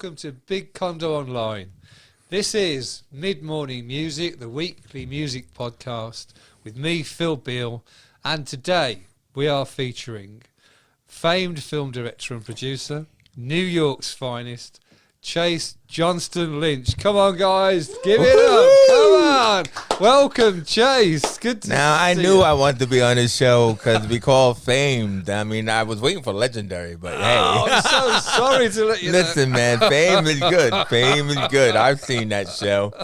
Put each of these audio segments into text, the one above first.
welcome to Big Condo Online. This is Mid-Morning Music, the weekly music podcast with me, Phil Beale, and today we are featuring famed film director and producer, New York's finest, Chase Johnston-Lynch. Come on, guys, give it up. Come on. Welcome, Chase. Good to see you. Now, I knew I wanted to be on this show because we call famed. I mean, I was waiting for legendary, but hey. Oh, I'm so sorry to let you know. Listen, man, fame is good. Fame is good. I've seen that show.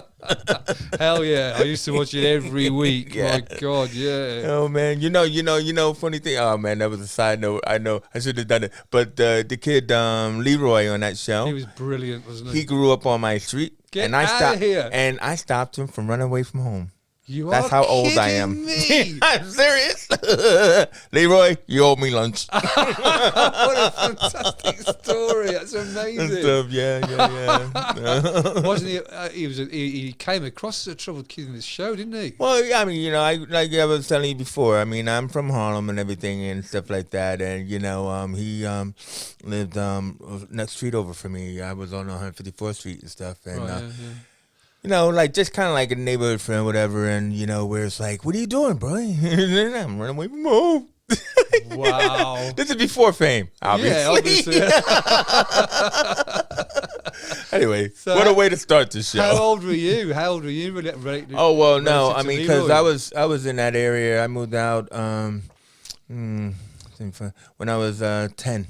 Hell yeah. I used to watch it every week. Yeah. My God, yeah. Oh, man. You know, funny thing. Oh, man, that was a side note. I know I should have done it. But the kid, Leroy on that show. He was brilliant, wasn't he? He grew up on my street. Get and I outta stopped, here. And I stopped him from running away from home. That's how old I am. Me. I'm serious. Leroy, you owe me lunch. What a fantastic story. That's amazing. And stuff, yeah. Wasn't he? He came across as a troubled kid in this show, didn't he? Well, yeah, I mean, you know, like I was telling you before, I mean, I'm from Harlem and everything and stuff like that. And, you know, he lived next street over from me. I was on 154th Street and stuff. And, Right, yeah. you know, like just kind of like a neighborhood friend, whatever. And, you know, where it's like, what are you doing, bro? I'm running away from home. Wow. This is before fame, obviously. Yeah, obviously. Anyway, So what a way to start the show. How old were you? Oh, well, no, I relative to mean, because Leroy? I was in that area. I moved out when I was 10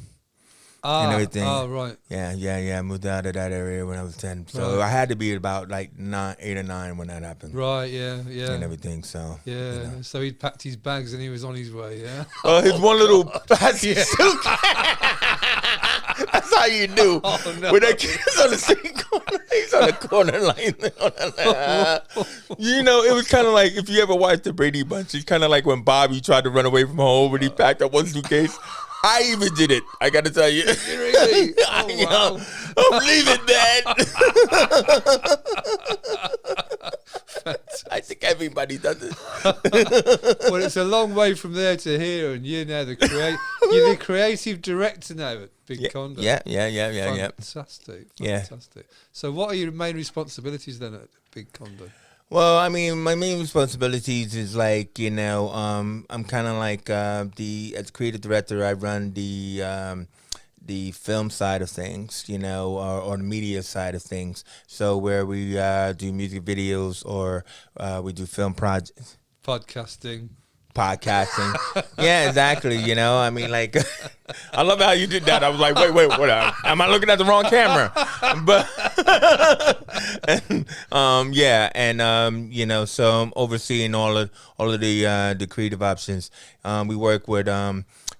and everything. Oh, right. Yeah. I moved out of that area when I was 10. So Right. I had to be about like 8 or 9 when that happened. Right, yeah. And everything, so. Yeah, you know. so he'd packed his bags and he was on his way, yeah? His one little plastic suit. That's how you knew. Oh, no. When that kid was on the street corner, he's on the corner like, you know, it was kind of like, if you ever watched the Brady Bunch, it's kind of like when Bobby tried to run away from home and he packed up one suitcase. I even did it. I got to tell you. Really? Oh, wow. I'm leaving, Dad. I think everybody does it. Well, it's a long way from there to here, and you're now you're the creative director now at Big Condo. Yeah. Fantastic. Yeah. So what are your main responsibilities then at Big Condo? Well, I mean, my main responsibilities is like, you know, I'm kind of like as creative director, I run the film side of things, you know, or the media side of things. So where we do music videos or we do film projects. Podcasting. Yeah, exactly. You know, I mean, like, I love how you did that. I was like, wait, what? Am I looking at the wrong camera? But, you know, so I'm overseeing all of the creative options. We work with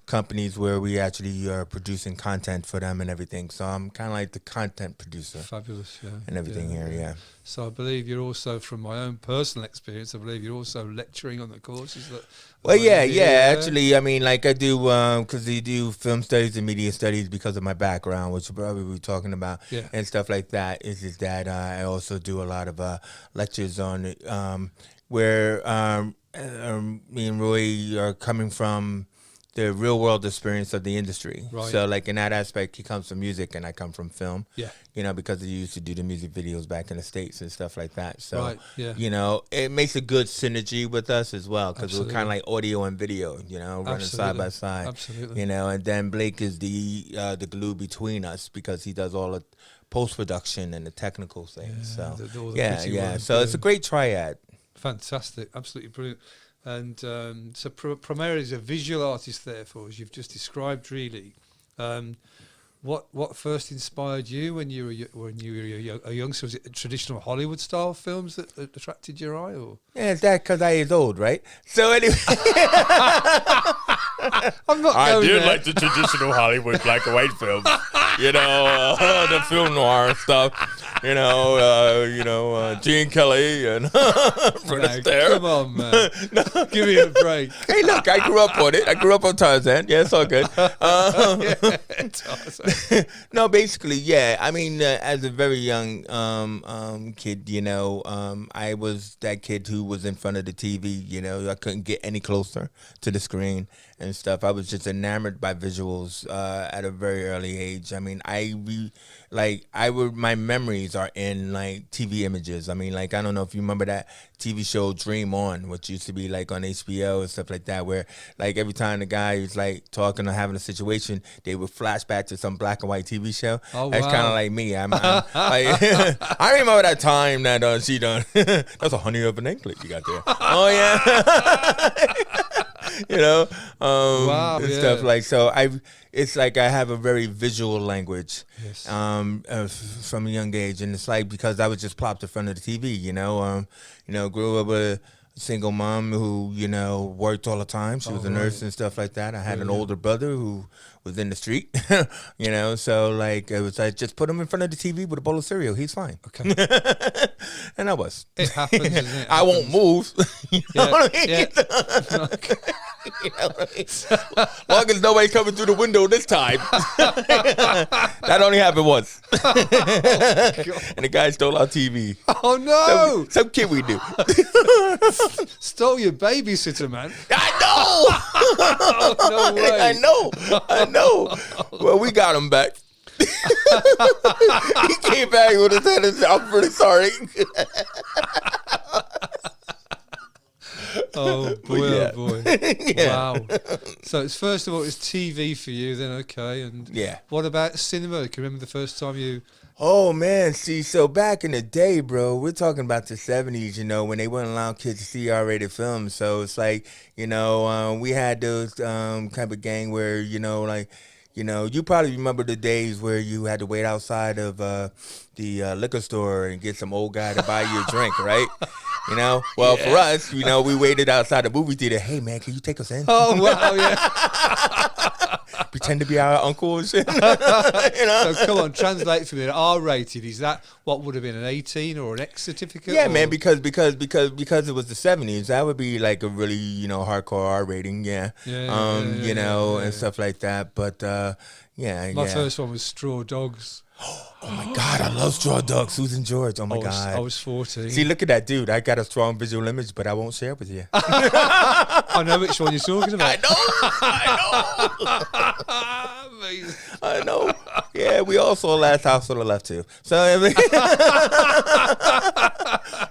companies where we actually are producing content for them and everything. So I'm kind of like the content producer. Fabulous, yeah. And everything here, yeah. So I believe you're also, from my own personal experience, I believe you're also lecturing on the courses that. Well, yeah. Actually, I mean, like I do, because you do film studies and media studies because of my background, which we'll probably be talking about, and stuff like that. Is that I also do a lot of lectures on where me and Roy are coming from the real world experience of the industry. Right. So like in that aspect, he comes from music and I come from film. Yeah. You know, because he used to do the music videos back in the States and stuff like that. So, Right, yeah. you know, it makes a good synergy with us as well because we're kind of like audio and video, you know, running side by side. Absolutely. You know, and then Blake is the glue between us because he does all the post-production and the technical things. Yeah, so, the yeah. So it's a great triad. Fantastic. Absolutely brilliant. And so primarily as a visual artist, therefore, as you've just described, really, what first inspired you when you were a youngster? Was it traditional Hollywood style films that attracted your eye, or? Yeah, it's that because I is old, right? So anyway, I'm not. I going did there. like the traditional Hollywood black and white films, you know, the film noir stuff, you know, Gene Kelly and Fred Astaire. Come on, man. Give me a break. Hey, look, I grew up on it. I grew up on Tarzan. Yeah, it's all good. No, basically, yeah. I mean, as a very young kid, you know, I was that kid who was in front of the TV. You know, I couldn't get any closer to the screen and stuff. I was just enamored by visuals at a very early age. I mean, like my memories are in like TV images. I mean, like I don't know if you remember that TV show Dream On, which used to be like on HBO and stuff like that, where like every time the guy is like talking or having a situation, they would flash back to some black and white TV show. Oh, That's wow. kind of like me. I'm like, I remember that time that she done. That's a honey of an anklet you got there. Oh yeah. You know, Wow, and yeah. stuff like so. It's like I have a very visual language, Yes. from a young age, and it's like because I was just plopped in front of the TV. You know, grew up with a single mom who worked all the time. She was a nurse and stuff like that. I had an older brother who was in the street. So like it was like just put him in front of the TV with a bowl of cereal. He's fine. Okay. And I was. It happens, isn't it? I won't move. You know what I mean? Yeah. Okay. You know what I mean? Long as nobody coming through the window this time. That only happened once. And the guy stole our TV. Oh no! Some kid we knew. Stole your babysitter, man. I know. Oh, no way. I know. Well, we got him back. He came back with his head and said, "I'm pretty sorry." Oh boy, Yeah. oh boy. Yeah. Wow. So it's first of all it's TV for you, then okay, and Yeah. what about cinema? Can you remember the first time you? Oh man, see, so back in the day, bro, we're talking about the 70s, when they wouldn't allow kids to see R-rated films. So it's like, we had those kind of gang where, you probably remember the days where you had to wait outside of the liquor store and get some old guy to buy you a drink, right? Well, for us, we waited outside the movie theater. Hey, man, can you take us in? Oh wow, yeah. Pretend to be our uncle and shit. So come on, translate for me. R-rated, is that what would have been an 18 or an X certificate? Yeah, or? man, because it was the 70s. That would be like a really, hardcore R rating, yeah. And stuff like that. But My first one was Straw Dogs. Oh my God, I love Straw Dogs. Susan George. Oh my God. I was 14. See, look at that dude. I got a strong visual image, but I won't share it with you. I know which one you're talking about. Amazing. I know. Yeah, we all saw Last House on the Left too. So I mean,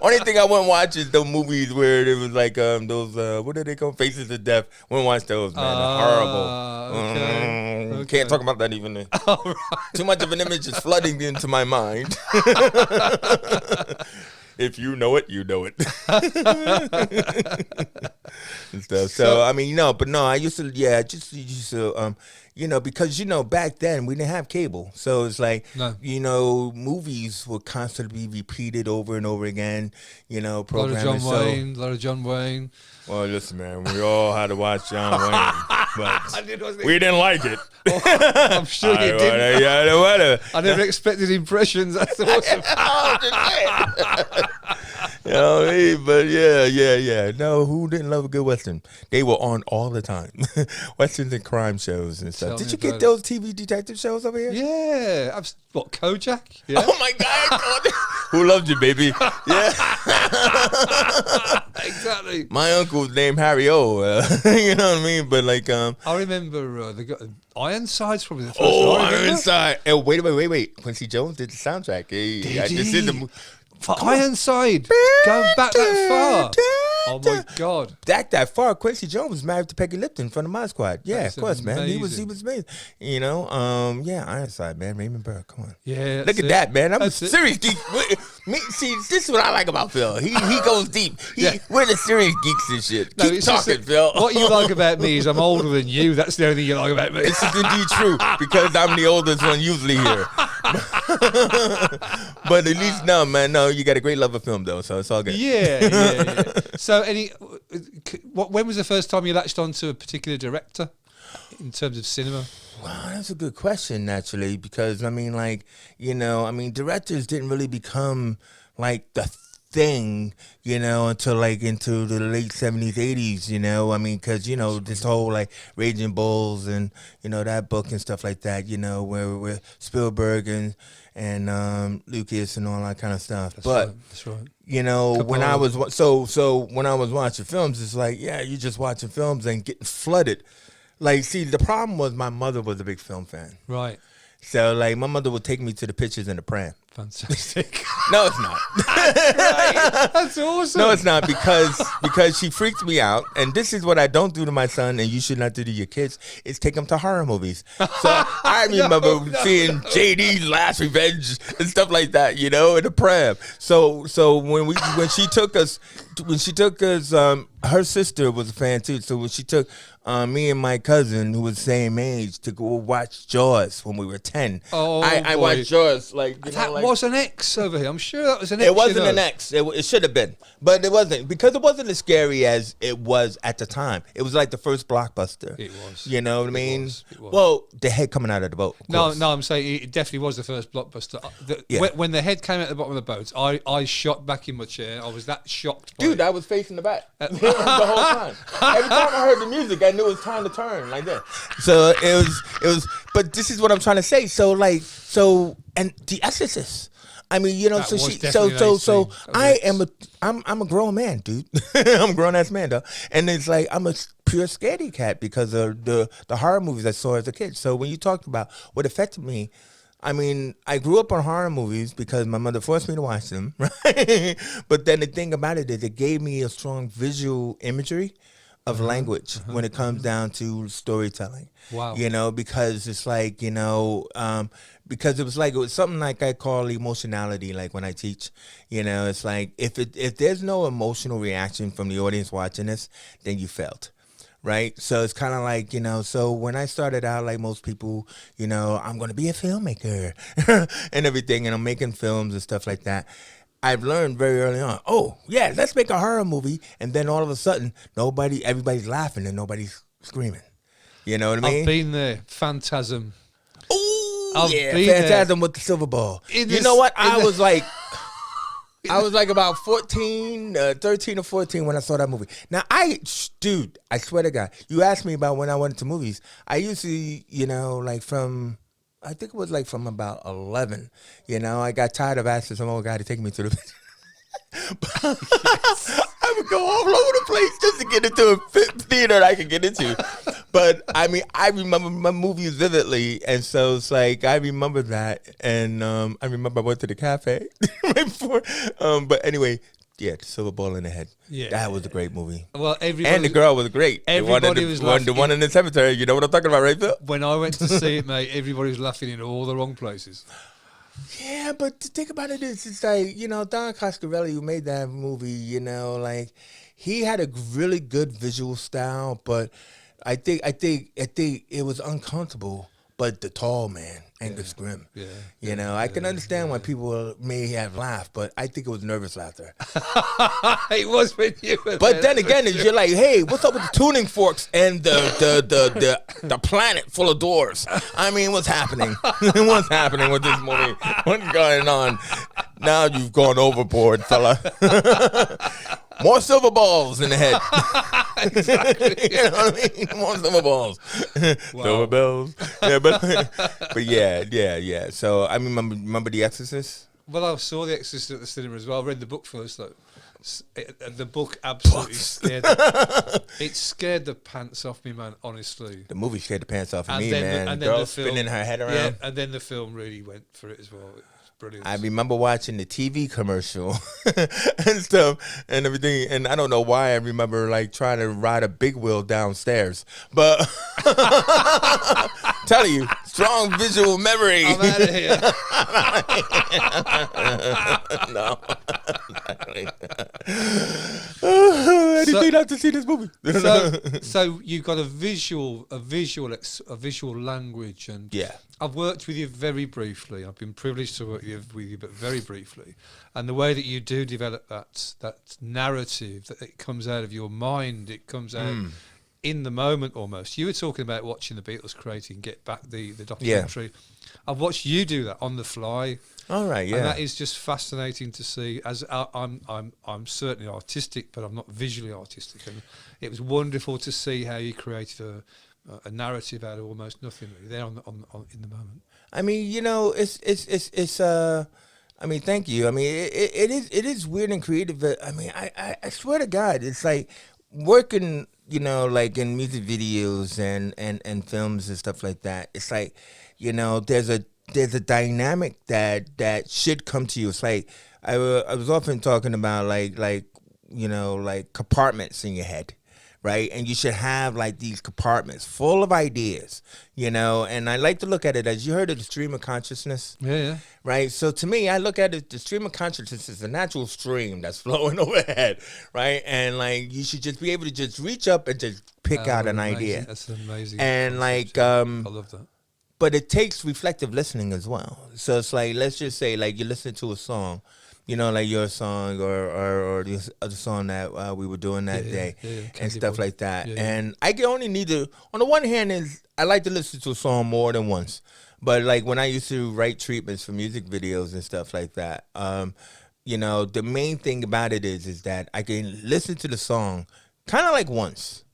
only thing I wouldn't watch is the movies where it was like those what are they called? Faces of Death. Wouldn't watch those, man. They're horrible. Okay. Can't talk about that even. Right. Too much of an image is flooding into my mind. If you know it, you know it. And stuff. So I mean, I used to, because back then we didn't have cable, so it's like, movies would constantly be repeated over and over again. Programming. A lot of John Wayne. Well, listen, man, we all had to watch John Wayne, but we didn't like it. I'm sure you didn't. I never expected impressions. That's awesome. But yeah. No, who didn't love a good Western? They were on all the time. Westerns and crime shows and stuff. Did you get those TV detective shows over here? Yeah. What, Kojak? Yeah. Oh my God. Who loved you, baby? Yeah. Exactly. My uncle's named Harry O. You know what I mean? But like, I remember they got Ironside's probably the first oh, one. Ironside. Oh, wait. Quincy Jones did the soundtrack. Hey, this is the for Ironside. Going back that far. Oh my God. That far. Quincy Jones was married to Peggy Lipton from the Mod Squad. Yeah, That's of course, man. He was amazing. amazing. Ironside, man. Raymond Burr. Come on. Yeah. Look at that, man. I'm That's a it. serious geek. See, this is what I like about Phil. He goes deep. We're the serious geeks and shit. No, Keep it's just talking, that Phil. what you like about me is I'm older than you. That's the only thing you like about me. This is indeed true because I'm the oldest one usually here. But at least no, you got a great love of film though, so it's all good. Yeah. So, when was the first time you latched onto a particular director in terms of cinema? Wow, that's a good question, naturally, because directors didn't really become like the thing, until like into the late 70s, 80s, because, this whole like Raging Bulls and, that book and stuff like that, where Spielberg and Lucas and all that kind of stuff. That's right. When I was when I was watching films, it's like, you're just watching films and getting flooded. Like, see, the problem was my mother was a big film fan. Right. So like my mother would take me to the pictures in the pram. Fantastic. No, it's not. That's great. That's awesome. No, it's not because she freaks me out, and this is what I don't do to my son, and you should not do to your kids, is take them to horror movies. So I remember seeing JD's Last Revenge and stuff like that, in the pram. So when she took us, her sister was a fan too. So when she took me and my cousin, who was the same age, to go watch Jaws when we were 10. Oh, I watched Jaws that was an X over here. I'm sure that was an X. It wasn't an X. It should have been, but it wasn't, because it wasn't as scary as it was at the time. It was like the first blockbuster. It was. You know what I mean? It was. Well, the head coming out of the boat. No, I'm saying it definitely was the first blockbuster. When the head came out the bottom of the boat, I shot back in my chair. I was that shocked. Dude, I was facing the back the whole time. Every time I heard the music, I knew it was time to turn like that. So it was. But this is what I'm trying to say. So and The Exorcist. I mean, I'm a grown man, dude. I'm a grown ass man, though. And it's like I'm a pure scaredy cat because of the horror movies I saw as a kid. So when you talked about what affected me, I mean, I grew up on horror movies because my mother forced me to watch them, right? But then the thing about it is it gave me a strong visual imagery of language when it comes down to storytelling. Wow. Because it's like, because it was something like I call emotionality, like when I teach, it's like if there's no emotional reaction from the audience watching this, then you failed. Right. So it's kind of like, so when I started out, like most people, I'm going to be a filmmaker and everything, and I'm making films and stuff like that. I've learned very early on, oh, yeah, let's make a horror movie. And then all of a sudden, everybody's laughing and nobody's screaming. You know what I mean? I've been there. Phantasm. Oh, yeah, Phantasm with the silver ball. You know what? I was like about 13 or 14 when I saw that movie. Now, I swear to God, you asked me about when I went to movies. I usually, I think it was like from about 11. I got tired of asking some old guy to take me to the I would go all over the place just to get into a theater that I could get into. But I mean, I remember my movies vividly, and so it's like I remember that, and I remember I went to the cafe right before. But anyway, yeah, the silver ball in the head. Yeah, that was a great movie. Well, and the girl was great. Everybody was laughing. The one in the cemetery. You know what I'm talking about, right, Phil? When I went to see it, mate, everybody was laughing in all the wrong places. Yeah, but the thing about it is, it's like, Don Coscarelli, who made that movie, he had a really good visual style, but I think it was uncomfortable. But the tall man, Angus Grimm, I can understand why people may have laughed, but I think it was nervous laughter. It was when you were But then again, you're like, hey, what's up with the tuning forks and the planet full of doors? I mean, what's happening? What's happening with this movie? What's going on? Now you've gone overboard, fella. More silver balls in the head. Exactly. You know what I mean? More silver balls. Wow. Silver bells. Yeah, but yeah. So I remember The Exorcist? Well, I saw The Exorcist at the cinema as well. I read the book first, though. The book absolutely scared it scared the pants off me, man, honestly. The movie scared the pants off of me, man. And girl spinning her head around. Yeah, and then the film really went for it as well. Brilliant. I remember watching the TV commercial and stuff and everything, and I don't know why I remember like trying to ride a big wheel downstairs, but telling you, strong visual memory. I'm out of here. No. Anything not to see this movie. So you've got a visual language, and yeah. I've worked with you very briefly. I've been privileged to work with you, but very briefly. And the way that you do develop that narrative, that it comes out of your mind, it comes out in the moment almost. You were talking about watching the Beatles creating Get Back, the documentary. Yeah. I've watched you do that on the fly. All right, yeah. And that is just fascinating to see. As I'm certainly artistic, but I'm not visually artistic. And it was wonderful to see how you created a narrative out of almost nothing really there on in the moment. I mean, it's I mean, thank you. I mean, it is weird and creative, but I mean, I swear to God, it's like working, like in music videos and films and stuff like that. It's like, there's a there's a dynamic that should come to you. It's like I was often talking about like compartments in your head, right? And you should have like these compartments full of ideas, And I like to look at it as, you heard of the stream of consciousness, Yeah. right? So to me, I look at it, the stream of consciousness is a natural stream that's flowing overhead, right? And like you should just be able to just reach up and just pick out an idea. That's an amazing. And concept, I love that. But it takes reflective listening as well. So it's like, let's just say like you listen to a song, like your song or the other song that we were doing that day and stuff like that. Yeah. And I can only need to, on the one hand, is I like to listen to a song more than once. But like when I used to write treatments for music videos and stuff like that, the main thing about it is that I can listen to the song kind of like once.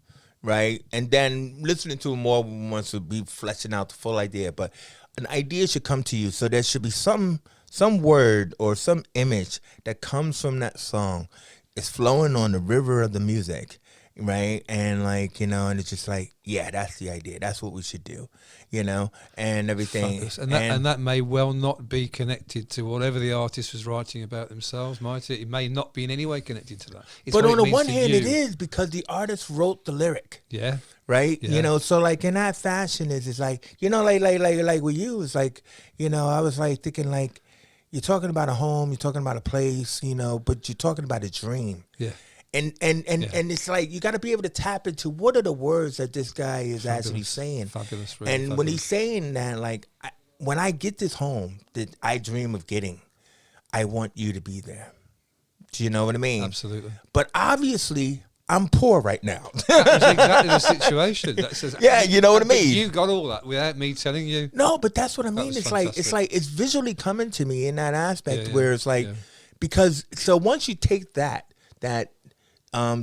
Right, and then listening to it more once would be fleshing out the full idea. But an idea should come to you, so there should be some word or some image that comes from that song. It's flowing on the river of the music, right? And like and it's just like, yeah, that's the idea. That's what we should do, and everything. And that may well not be connected to whatever the artist was writing about themselves, might it? It may not be in any way connected to that. But on the one hand, it is, because the artist wrote the lyric. Yeah. Right. Yeah. So like in that fashion, it's like like with you, it's like I was like thinking like, you're talking about a home, you're talking about a place, but you're talking about a dream. Yeah. And it's like you got to be able to tap into what are the words that this guy is actually saying. Fabulous. Really fabulous. When he's saying that, like, when I get this home that I dream of getting, I want you to be there. Do you know what I mean? Absolutely. But obviously, I'm poor right now. That was exactly the situation. That says, yeah, you know what I mean? You got all that without me telling you. No, but that's what I mean. It's like it's visually coming to me in that aspect where it's like, because so once you take that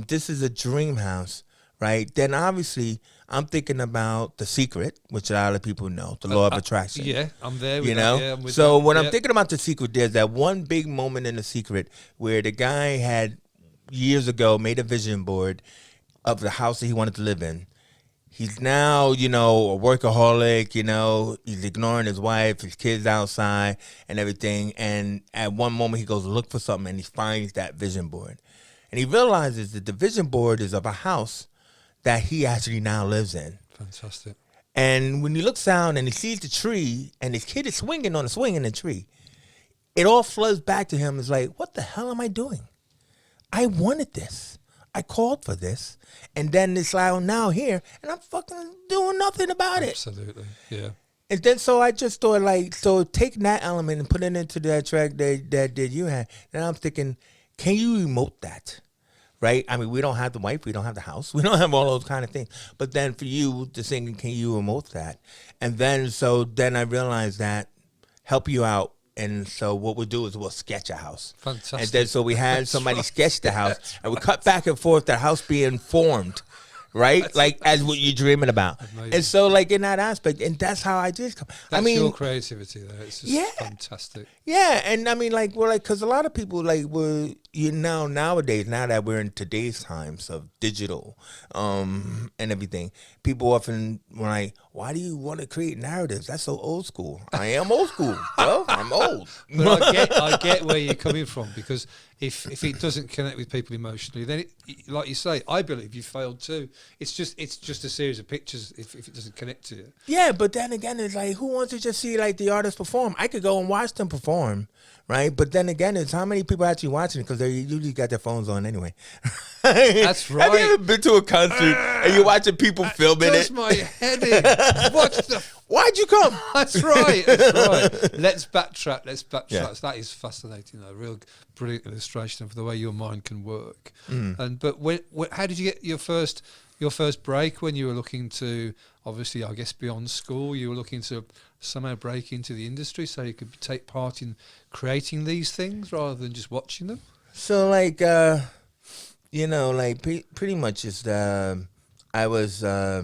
this is a dream house, right? Then obviously I'm thinking about The Secret, which a lot of people know, the law of attraction. Yeah, I'm there with that. So when I'm thinking about The Secret, there's that one big moment in The Secret where the guy had years ago made a vision board of the house that he wanted to live in. He's now, a workaholic, he's ignoring his wife, his kids outside and everything. And at one moment he goes to look for something and he finds that vision board. And he realizes that the vision board is of a house that he actually now lives in. Fantastic. And when he looks down and he sees the tree and his kid is swinging on a swing in the tree, it all floods back to him. It's like, what the hell am I doing? I wanted this. I called for this. And then it's like, now here, and I'm fucking doing nothing about it. Absolutely, yeah. And then so I just thought like, so taking that element and putting it into that track that you had, and I'm thinking, can you emote that? Right? I mean, we don't have the wife, we don't have the house, we don't have all those kind of things. But then for you, the singing, can you emote that? And then I realized that help you out. And so what we'll do is we'll sketch a house. Fantastic. And then so we had somebody sketch the house, and we cut back and forth, the house being formed, right? As what you're dreaming about. Amazing. And so like in that aspect, and that's how I just come. That's your creativity there. It's just fantastic. Yeah, and I mean because a lot of people nowadays, now that we're in today's times of digital and everything, people often why do you want to create narratives? That's so old school. I am old school. Well, I'm old. But I get where you're coming from, because if it doesn't connect with people emotionally, then like you say, I believe you failed too. It's just a series of pictures if it doesn't connect to you. Yeah, but then again, it's like, who wants to just see like the artist perform? I could go and watch them perform, right? But then again, it's how many people actually watching it, because they usually got their phones on anyway. That's right. Have you ever been to a concert and you're watching people filming it? That's my head in. Why'd you come? That's right. Let's backtrack. Yeah. That is fascinating. A real brilliant illustration of the way your mind can work. Mm. But how did you get your first break when you were looking to, obviously, I guess beyond school, you were looking to somehow break into the industry so you could take part in creating these things rather than just watching them? So pretty much just I was I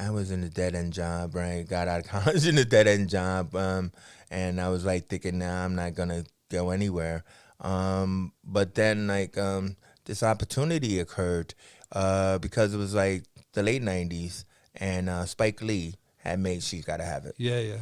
was in a dead end job, right? Got out of college in a dead end job, and I was like thinking, nah, I'm not gonna go anywhere. But then this opportunity occurred because it was like the late '90s, and Spike Lee had made She's Gotta Have It. Yeah.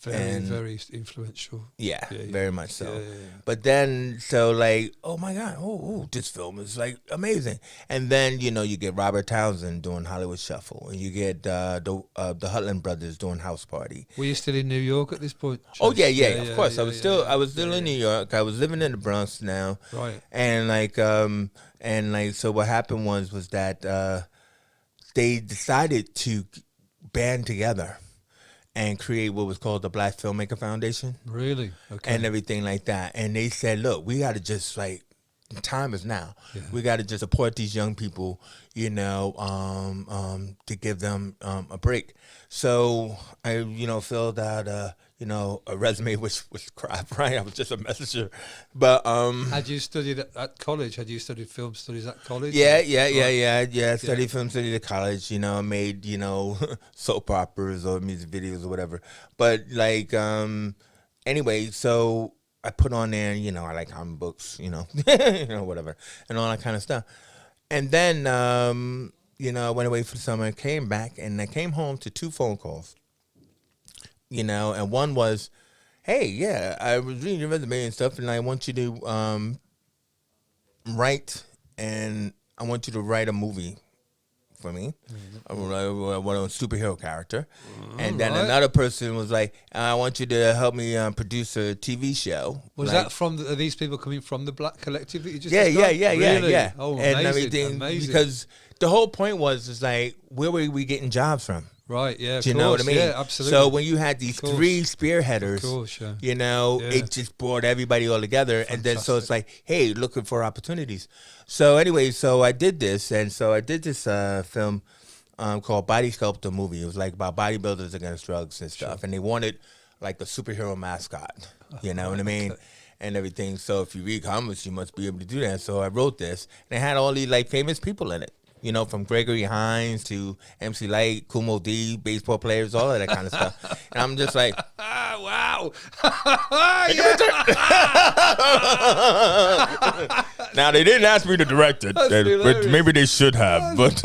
Very influential. Yeah, very much so. Yeah. But then, so like, oh my God, this film is like amazing. And then, you get Robert Townsend doing Hollywood Shuffle, and you get the Hutland brothers doing House Party. Were you still in New York at this point, Chase? Oh yeah, of course. I was still in New York. I was living in the Bronx now. Right. And so what happened was that they decided to band together and create what was called the Black Filmmaker Foundation. Really? Okay. And everything like that. And they said, look, we got to just time is now. Yeah. We got to just support these young people, to give them a break. So I, filled out a resume, which was crap, right? I was just a messenger. But had you studied at college? Had you studied film studies at college? Yeah. I studied film studies at college. I made soap operas or music videos or whatever. But anyway, so I put on there, I like comic books, whatever, and all that kind of stuff. And then I went away for the summer, came back, and I came home to 2 phone calls. And one was, hey, yeah, I was reading your resume and stuff, and I want you to write a movie for me. I want a superhero character. And then another person was like, I want you to help me produce a TV show. Was that from are these people coming from the Black Collective that you just Yeah. Really? Oh, and amazing, everything. amazing. Because the whole point was like, where were we getting jobs from? Right, yeah. Do you know what I mean? Yeah, absolutely. So when you had these 3 spearheaders, it just brought everybody all together. Fantastic. And then so it's like, hey, looking for opportunities. So anyway, so I did this. And so I did this film called Body Sculptor Movie. It was like about bodybuilders against drugs and stuff. Sure. And they wanted like a superhero mascot. You know what I mean? Okay. And everything. So if you read comics, you must be able to do that. So I wrote this. And it had all these like famous people in it. From Gregory Hines to MC Light, Kumo D, baseball players, all of that kind of stuff. And I'm just like, wow. Now, they didn't ask me to direct it. But maybe they should have. But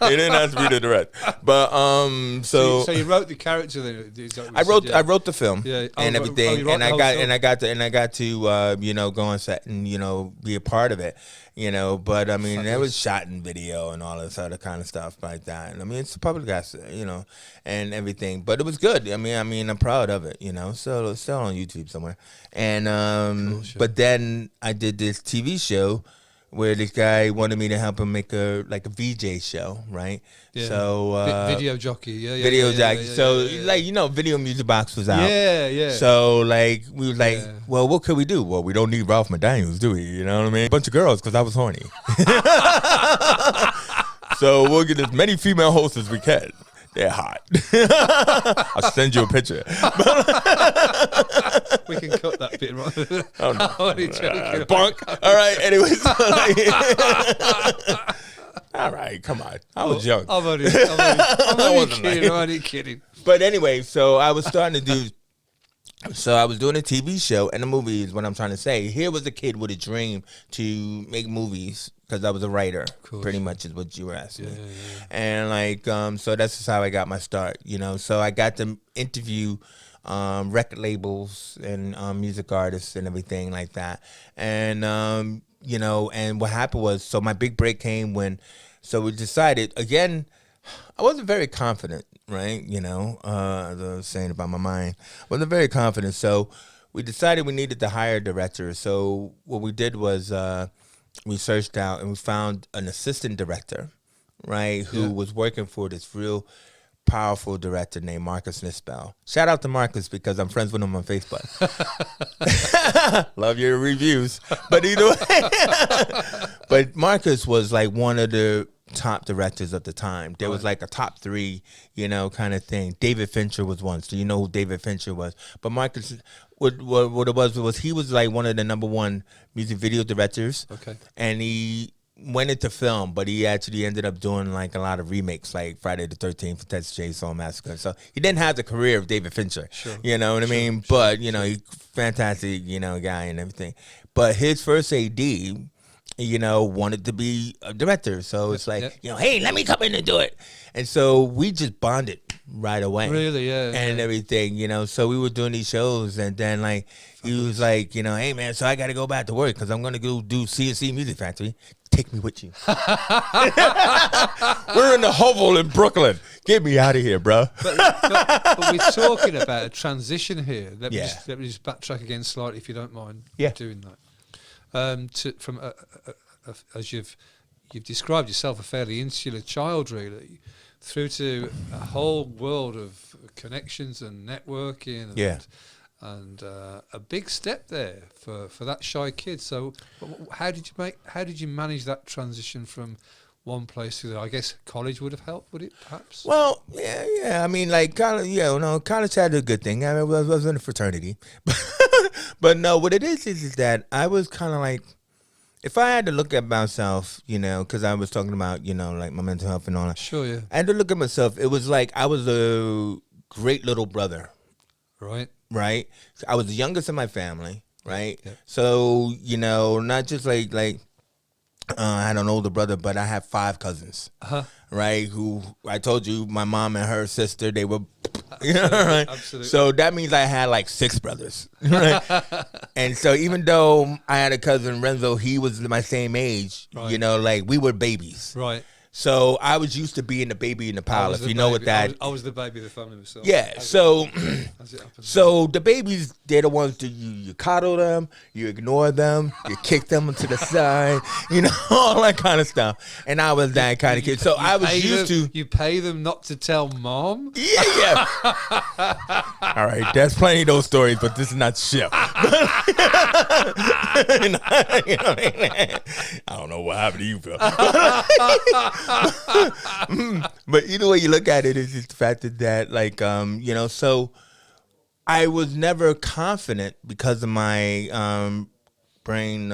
they didn't ask me to direct. But so you wrote the character then? I wrote the film and everything. And I got to go on set and be a part of it. But I mean, it was shot in video and all this other kind of stuff like that. And I mean, it's a public asset, and everything. But it was good. I mean, I'm proud of it, So it's still on YouTube somewhere. And cool, sure. But then I did this TV show where this guy wanted me to help him make a VJ show, right? Yeah. So video jockey, video jockey. So Video Music Box was out. Yeah. So we was like, well, what could we do? Well, we don't need Ralph McDaniels, do we? You know what I mean? A bunch of girls, because I was horny. So we'll get as many female hosts as we can. They're hot. I'll send you a picture. We can cut that bit, right? Oh, no. Bonk. All right, anyways. All right, come on. I was young. I'm only kidding. But anyway, so I was starting to do... So I was doing a TV show and a movie is what I'm trying to say. Here was a kid with a dream to make movies because I was a writer, pretty much is what you were asking me. And so that's just how I got my start, So I got to interview record labels and music artists and everything like that. And, and what happened was, so my big break came so we decided, again, I wasn't very confident. Right, as I was saying about my mind, wasn't very confident. So we decided we needed to hire a director. So what we did was we searched out and we found an assistant director, right, who was working for this real powerful director named Marcus Nispel. Shout out to Marcus because I'm friends with him on Facebook. Love your reviews. But either way, but Marcus was like one of the top directors at the time. There was like a top 3, kind of thing. David Fincher was one. So you know who David Fincher was. But Marcus, what it was he was like one of the number 1 music video directors. Okay. And he went into film, but he actually ended up doing like a lot of remakes, like Friday the 13th, Texas Chainsaw Massacre. So he didn't have the career of David Fincher. Sure. You know what I mean? But, he's fantastic, guy and everything. But his first AD wanted to be a director. So it's like, hey, let me come in and do it. And so we just bonded right away. Really, yeah. And everything, So we were doing these shows, and then like he was like, hey man, so I got to go back to work because I'm gonna go do CNC Music Factory. Take me with you. We're in the hovel in Brooklyn. Get me out of here, bro. But we're talking about a transition here. Let me just backtrack again slightly, if you don't mind doing that. From as you've described yourself, a fairly insular child, really, through to a whole world of connections and networking. And a big step there for that shy kid. So, how did you manage that transition from one place to the other? I guess college would have helped, would it? Perhaps. Well, yeah. I mean, like college, college had a good thing. I mean, I was in a fraternity, but no. What it is that I was kind of like, if I had to look at myself, because I was talking about, like my mental health and all that. Sure, yeah. I had to look at myself. It was like I was a great little brother. Right. So I was the youngest in my family. Right. Yeah. So, not just like I had an older brother, but I had 5 cousins. Right. Who I told you, my mom and her sister, they were, right. Absolutely. So that means I had like 6 brothers. Right. And so even though I had a cousin, Renzo, he was my same age, like we were babies. Right. So I was used to being the baby in the pile, if you know what that. I was the baby of the family myself. Yeah. So the babies, they're the ones that you coddle them, you ignore them, you kick them to the side, all that kind of stuff. And I was that kind of kid. So I was used to. You pay them not to tell mom? Yeah. All right. There's plenty of those stories, but this is not the show. I don't know what happened to you, Phil. But either way you look at it is just the fact that like so I was never confident because of my brain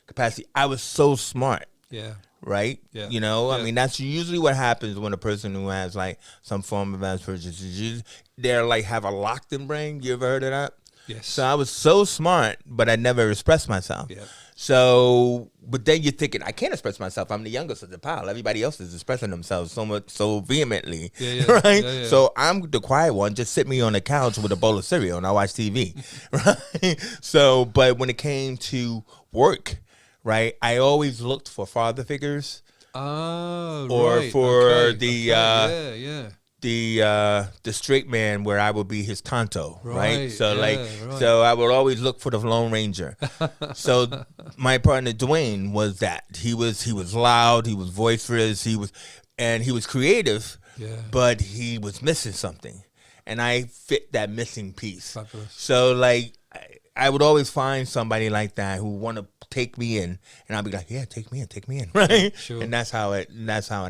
capacity. I was so smart. Yeah. Right? Yeah. I mean, that's usually what happens when a person who has like some form of Asperger's, they're like have a locked-in brain. You ever heard of that? Yes. So I was so smart, but I never expressed myself. Yeah. So, but then you're thinking, I can't express myself. I'm the youngest of the pile. Everybody else is expressing themselves so vehemently, right? Yeah. So I'm the quiet one. Just sit me on the couch with a bowl of cereal and I watch TV, right? So, but when it came to work, right, I always looked for father figures, or for the straight man where I would be his tonto, right? So so I would always look for the Lone Ranger. So my partner Dwayne was that. He was loud, he was boisterous, he was creative, but he was missing something. And I fit that missing piece. Fabulous. So like I would always find somebody like that who want to take me in, and I'll be like, yeah, take me in, right? Sure. And that's how it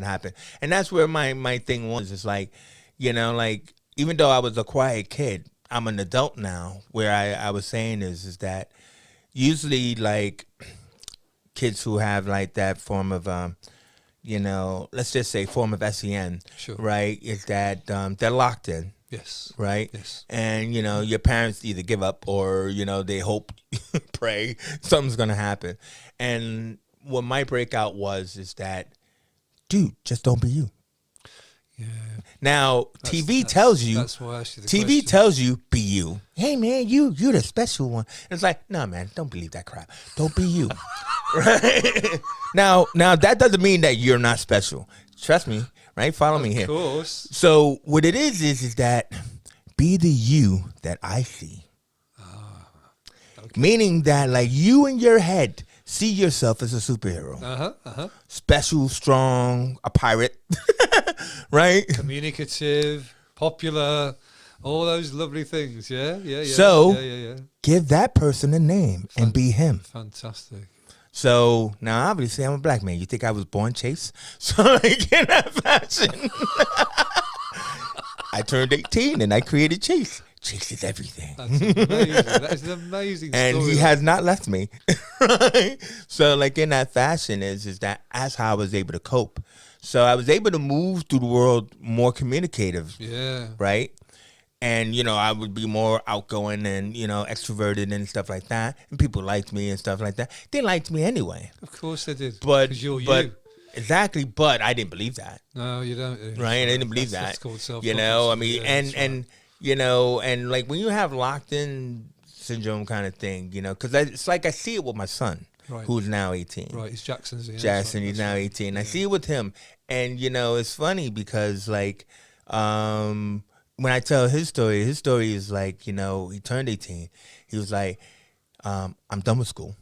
happened. And that's where my thing was. It's like, like even though I was a quiet kid, I'm an adult now. Where I was saying is that usually like kids who have like that form of let's just say form of SEN, sure, right? Is that they're locked in. Yes. Right? Yes. And, your parents either give up or, they hope, pray something's going to happen. And what my breakout is that, dude, just don't be you. Yeah. Now, TV tells you, that's why I asked you the TV question. tells you, be you. Hey, man, you're the special one. And it's like, no, man, don't believe that crap. Don't be you. Right? Now, that doesn't mean that you're not special. Trust me. Right? Follow me here. Of course. So what it is that be the you that I see. Okay. Meaning that like you in your head see yourself as a superhero. Special, strong, a pirate. Right? Communicative, popular, all those lovely things. Yeah. So give that person a name and be him. Fantastic. So now, obviously, I'm a black man. You think I was born Chase? So like in that fashion, I turned 18 and I created Chase. Chase is everything. That's amazing. That is an amazing story. And he has not left me. Right? So like in that fashion that's how I was able to cope. So I was able to move through the world more communicative. Yeah. Right? And, I would be more outgoing and, extroverted and stuff like that. And people liked me and stuff like that. They liked me anyway. Of course they did. But because you're you. Exactly. But I didn't believe that. No, you don't. Right? I didn't believe that. That's called self-confidence. I mean, right. and like when you have locked in syndrome kind of thing, because it's like I see it with my son, who's now 18. Right, he's Jackson's. Yeah, Jackson, he's now 18. Yeah. I see it with him. And, it's funny because, like, when I tell his story is like, he turned 18. He was like, I'm done with school.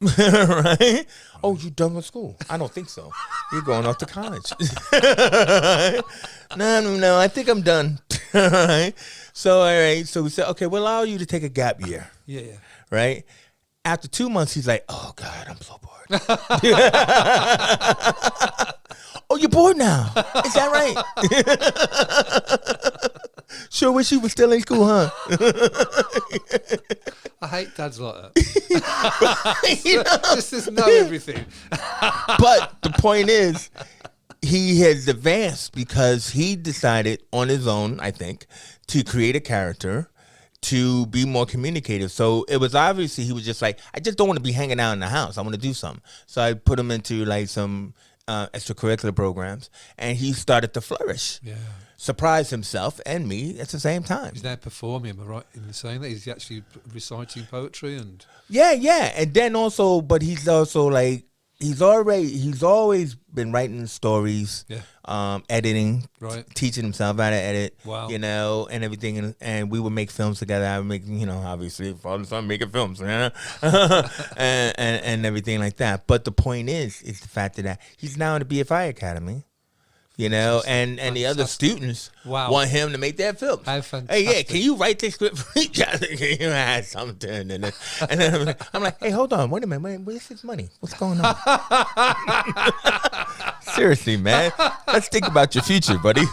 Right? Oh, you done with school? I don't think so. You're going off to college. No, I think I'm done. Right? So, all right. So we said, okay, we'll allow you to take a gap year. Yeah. Right? After 2 months, he's like, oh, God, I'm so bored. Oh, you're bored now. Is that right? Sure wish you was still in school, huh? I hate dads like that. Just know everything. But the point is, he has advanced because he decided on his own, I think, to create a character to be more communicative. So it was obviously he was just like, I just don't want to be hanging out in the house. I want to do something. So I put him into like some extracurricular programs, and he started to flourish. Yeah. Surprise himself and me at the same time. He's now performing, am I right in saying that? He's actually reciting poetry and... Yeah. And then also, but he's also like, he's always been writing stories, editing, teaching himself how to edit, and everything. And we would make films together. I would make, obviously, father and son making films, and everything like that. But the point is the fact that he's now in the BFI Academy. And the other students want him to make that film. How fantastic. Hey, yeah, can you write this script for me? Can you add something? And then I'm like, hey, hold on, wait a minute. Where's his money? What's going on? Seriously, man. Let's think about your future, buddy.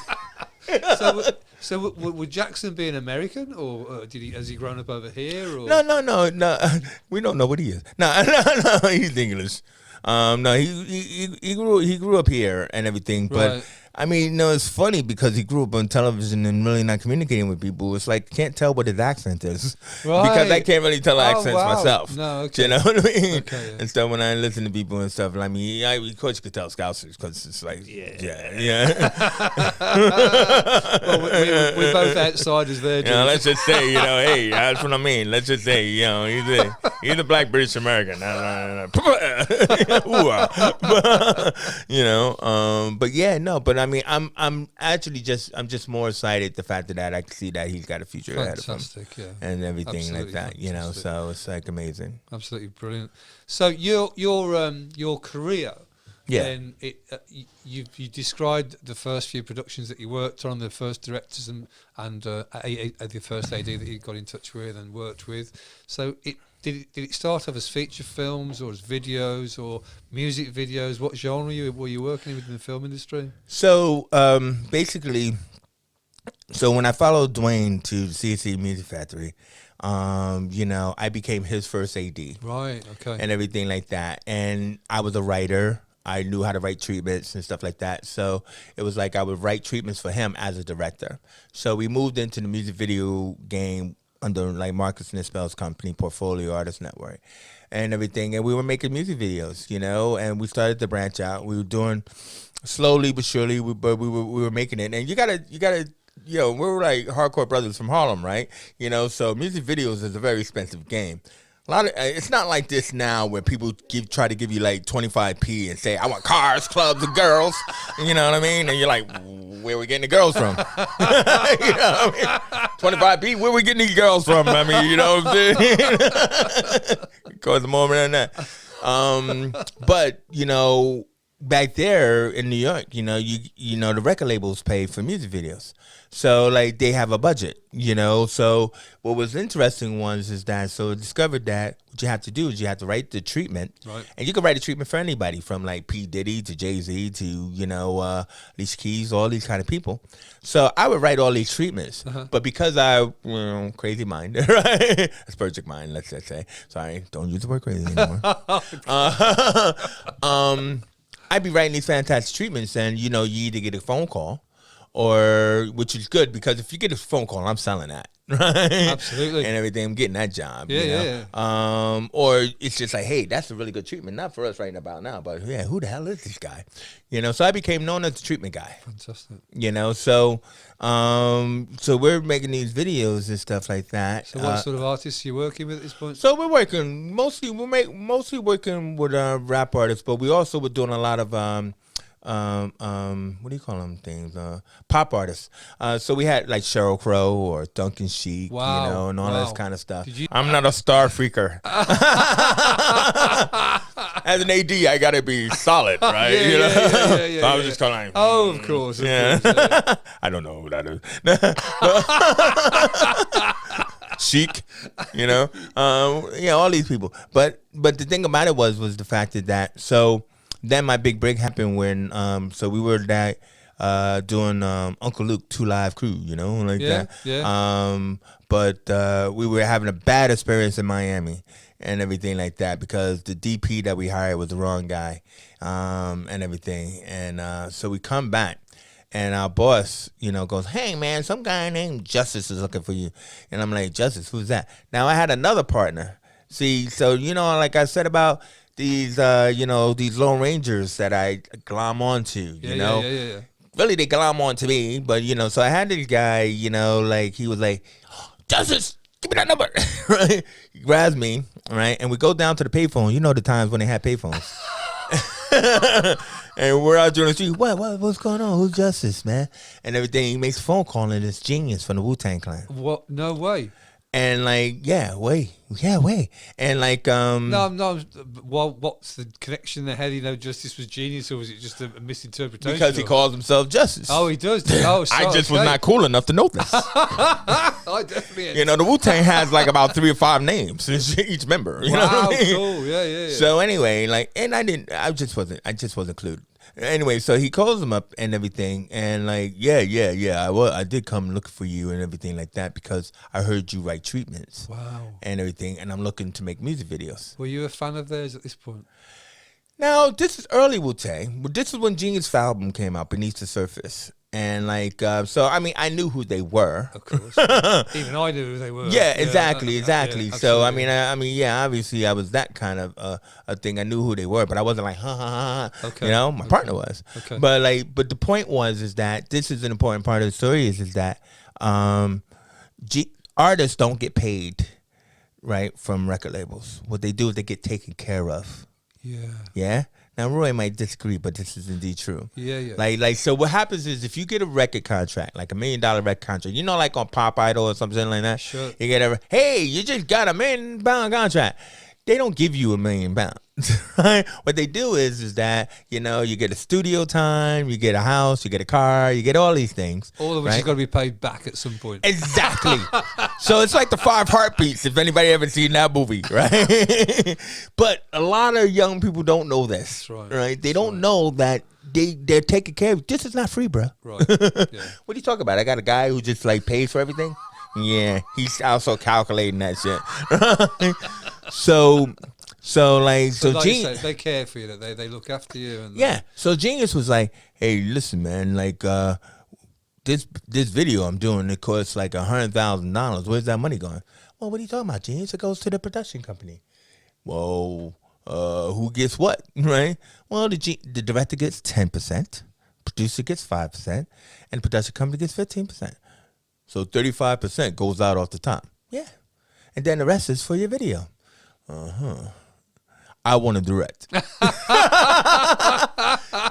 So would Jackson be an American, or has he grown up over here? Or? No. We don't know what he is. No, he's English. No, he grew up here and everything, but I mean, it's funny because he grew up on television and really not communicating with people. It's like can't tell what his accent is because I can't really tell accents myself. No, okay. You know what I mean? Okay, yeah. And stuff when I listen to people and stuff. I mean, of course you could tell Scousers because it's like, yeah. Well, we're both outsiders there. Let's just say, hey, that's what I mean. Let's just say, he's a black British American. But yeah, no, but I mean, I'm actually just more excited the fact that I can see that he's got a future ahead of him, and everything absolutely like that. So it's like amazing, absolutely brilliant. So your career, then you described the first few productions that you worked on, the first directors and the first AD that you got in touch with and worked with. So Did it start off as feature films or as videos or music videos? What genre were you working in within the film industry? So basically, when I followed Dwayne to CSC Music Factory, I became his first AD. Right, okay. And everything like that. And I was a writer. I knew how to write treatments and stuff like that. So it was like I would write treatments for him as a director. So we moved into the music video game under like Marcus Nispel's company, Portfolio Artist Network, and everything. And we were making music videos, and we started to branch out. We were doing slowly but surely, but we were making it. And you gotta, we were like hardcore brothers from Harlem, right? So music videos is a very expensive game. It's not like this now where people try to give you like 25p and say, I want cars, clubs, and girls. You know what I mean? And you're like, where are we getting the girls from? 25p, where are we getting these girls from? I mean, you know what I'm saying? It costs more than that. But, back there in New York, the record labels pay for music videos. So, like, they have a budget, So, what was interesting is that, so I discovered that what you have to do is you have to write the treatment. Right. And you can write a treatment for anybody from, like, P. Diddy to Jay-Z to, Alicia Keys, all these kind of people. So, I would write all these treatments. Uh-huh. But because crazy mind, right? Aspergic mind, let's just say. Sorry, don't use the word crazy anymore. I'd be writing these fantastic treatments, and, you either get a phone call or which is good because if you get a phone call, I'm selling that. Right? Absolutely. And everything, I'm getting that job. Yeah. Or it's just like, hey, that's a really good treatment. Not for us right about now, but yeah, who the hell is this guy? So I became known as the treatment guy. Fantastic. So we're making these videos and stuff like that. So what sort of artists are you working with at this point? So we're working mostly working with rap artists, but we also were doing a lot of what do you call them things? Pop artists. So we had like Sheryl Crow or Duncan Sheik, wow. and all wow. that kind of stuff. I'm not a star freaker. As an AD, I gotta be solid, right? Yeah, so I was just kind of like, of course. Yeah. I don't know who that is. Chic, all these people. But the thing about it was the fact that then my big break happened when so we were doing Uncle Luke 2 Live Crew, that. Yeah. But we were having a bad experience in Miami and everything like that because the DP that we hired was the wrong guy and everything. And so we come back. And our boss, goes, hey, man, some guy named Justice is looking for you. And I'm like, Justice, who's that? Now, I had another partner. See, so, like I said about these, these Lone Rangers that I glom onto, Yeah. Really, they glom onto me. But, so I had this guy, like he was like, Justice, give me that number. Right? He grabs me, right? And we go down to the payphone. The times when they had payphones. And we're out doing the street. What's going on? Who's Justice, man? And everything. He makes a phone call and it's Genius from the Wutang Clan. What? No way. And like, way. And like, no. Well, what's the connection they had? Justice was Genius, or was it just a misinterpretation? Because he calls himself Justice. Oh, he does. Oh, I just was not cool enough to know this. I definitely. The Wu-Tang has like about 3 or 5 names each member. You know what I mean? Cool. Yeah. So anyway, like, and I just wasn't clued. Anyway, so he calls him up and everything, and like, yeah, I did come looking for you and everything like that because I heard you write treatments. Wow. And everything, and I'm looking to make music videos. Were you a fan of theirs at this point? Now, this is early Wu-Tang. This is when Genius album came out, Beneath the Surface. And like, so I mean, I knew who they were. Of course, even I knew who they were. Yeah, exactly. Yeah, so I mean, yeah, obviously, I was that kind of a thing. I knew who they were, but I wasn't like, ha. Okay. My partner was. Okay. But the point is that this is an important part of the story is that artists don't get paid, right, from record labels. What they do is they get taken care of. Yeah. Yeah. Now, Roy might disagree, but this is indeed true. Yeah. Like, so what happens is if you get a record contract, like $1 million record contract, like on Pop Idol or something like that, sure. You get hey, you just got $1 million contract. They don't give you $1 million. Right? What they do is that, you get a studio time, you get a house, you get a car, you get all these things. All of which has got to be paid back at some point. Exactly. So it's like the 5 Heartbeats, if anybody ever seen that movie, right? But a lot of young people don't know this, right? They don't know that they're taking care of. This is not free, bro. Right. Yeah. What are you talking about? I got a guy who just like pays for everything. Yeah, he's also calculating that shit. So like Genius, they care for you. They look after you. And yeah. So Genius was like, hey, listen, man, like this video I'm doing, it costs like $100,000. Where's that money going? Well, what are you talking about, Genius? It goes to the production company. Well, who gets what, right? Well, the director gets 10%, producer gets 5%, and production company gets 15%. So 35% goes out off the top. Yeah. And then the rest is for your video. I want to direct.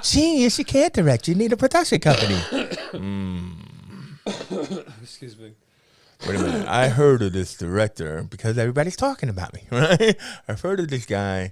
Genius, you can't direct. You need a production company. Excuse me. Wait a minute. I heard of this director because everybody's talking about me, right? I've heard of this guy.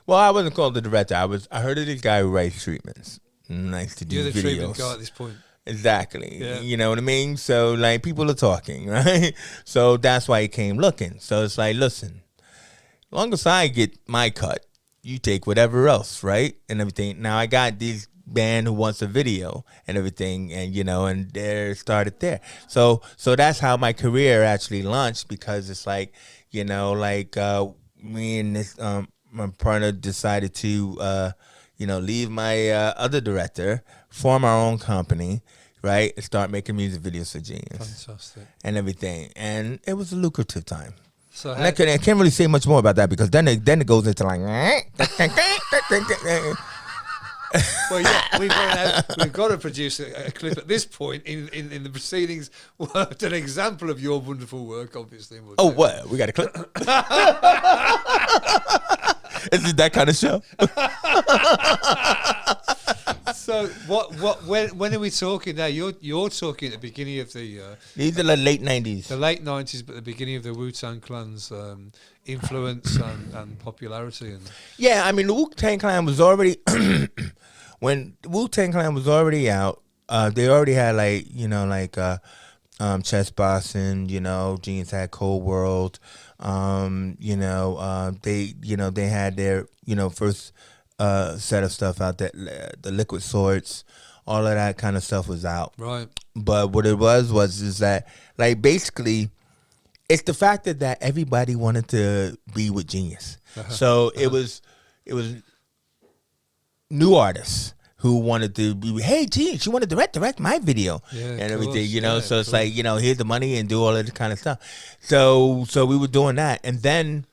Well, I wasn't called the director. I heard of this guy who writes treatments. Nice to do videos. You're the treatment guy at this point. Exactly. Yeah. You know what I mean? So, like, people are talking, right? So that's why he came looking. So it's like, listen, as long as I get my cut, you take whatever else, right? And everything. Now, I got this band who wants a video and everything, and, and they started there. So that's how my career actually launched because it's like, me and this, my partner decided to, leave my other director, form our own company, right, and start making music videos for Genius. Fantastic. And everything. And it was a lucrative time. So And I can't really say much more about that because then it goes into like. Well, yeah, we've got to produce a clip at this point in the proceedings. An example of your wonderful work, obviously. Oh, what? We got a clip? Is it that kind of show? So when are we talking now? You're talking at the beginning of the these are the late 90s. The late 90s, but the beginning of the Wutang Clan's influence and popularity. And yeah, I mean the Wutang Clan was already when Wutang Clan was already out. They already had Chess Boston. Genius had Cold World. They had their first set of stuff out there, the Liquid Swords, all of that kind of stuff was out. Right. But what it was that basically it's the fact that everybody wanted to be with Genius. So it was new artists who wanted to be, hey, Genius, you want to direct my video and everything, so it's like, here's the money and do all of this kind of stuff. So we were doing that. And then,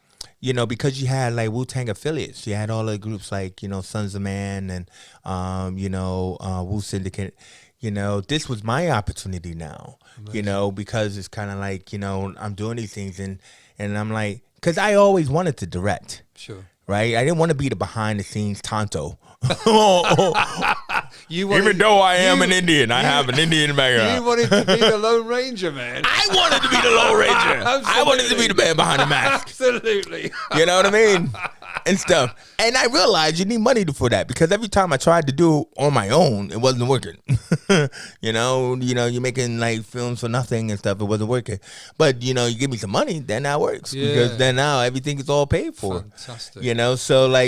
because you had like Wu-Tang affiliates, you had all the groups like, Sons of Man and, Wu Syndicate. This was my opportunity now, because it's kind of like, I'm doing these things and I'm like, because I always wanted to direct. Sure. Right? I didn't want to be the behind the scenes Tonto. Even though I am an Indian, I have an Indian background. You wanted to be the Lone Ranger, man. I wanted to be the Lone Ranger. I wanted to be the man behind the mask. Absolutely. You know what I mean? And stuff. And I realized you need money for that because every time I tried to do it on my own, it wasn't working. You're making like films for nothing and stuff. It wasn't working. But, you give me some money, then that works. Yeah. Because then now everything is all paid for. Fantastic.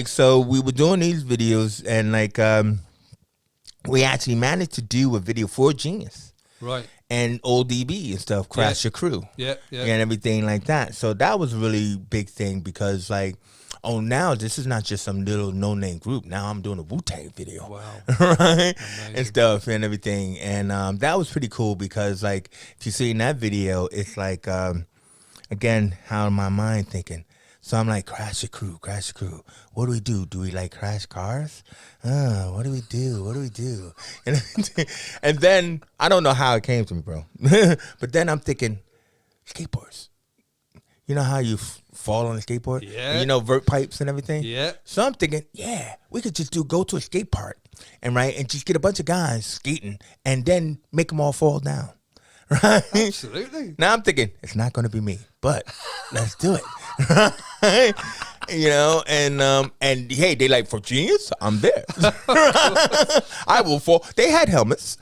So we were doing these videos and we actually managed to do a video for Genius. Right. And old DB and stuff, Crash Your Crew. Yeah. And everything like that. So that was a really big thing because now this is not just some little no-name group. Now I'm doing a Wu-Tang video. Wow. Right? Amazing. And stuff and everything. And that was pretty cool because if you see in that video, it's again, how my mind thinking. So I'm like, crash your crew. What do we do? Do we crash cars? What do we do? And then, I don't know how it came to me, bro. But then I'm thinking, skateboards. You know how you fall on a skateboard? Yeah. And vert pipes and everything? Yeah. So I'm thinking, yeah, we could just go to a skate park and just get a bunch of guys skating and then make them all fall down. Right? Absolutely. Now I'm thinking, it's not going to be me, but let's do it. And hey, they like, for Genius, I'm there. I will fall. They had helmets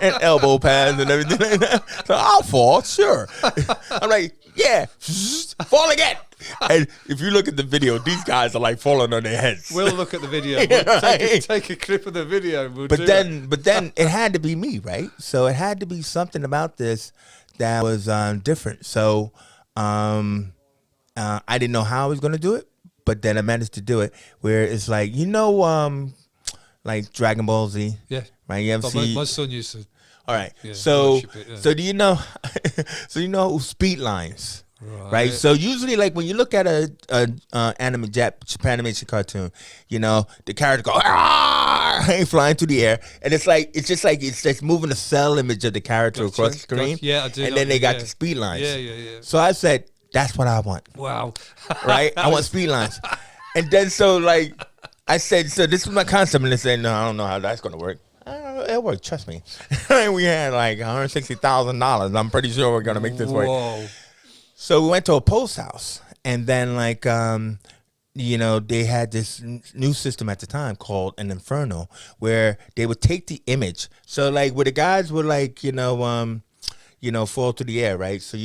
and elbow pads and everything like that. So I'll fall, sure. I'm like, yeah, fall again. And if you look at the video, these guys are falling on their heads. We'll look at the video. We'll take a clip of the video. But then it had to be me, right? So it had to be something about this that was different. So I didn't know how I was going to do it, but then I managed to do it. Where it's like Dragon Ball Z. Yeah. Right. You ever see? My son used to. All right. Yeah, So yeah. do you know? So you know speed lines. Right. So usually, when you look at a Japanimation cartoon, the character go flying through the air, and it's just moving the cell image of the character across the screen. Yeah, I do. And then they got the speed lines. Yeah. So I said, that's what I want. Wow. Right. I want speed lines. And then I said, so this was my concept, and they said, no, I don't know how that's gonna work. It worked. Trust me. We had $160,000. I'm pretty sure we're gonna make this work. Whoa. So we went to a post house, and then they had this new system at the time called an Inferno, where they would take the image. So where the guys would fall through the air, right? So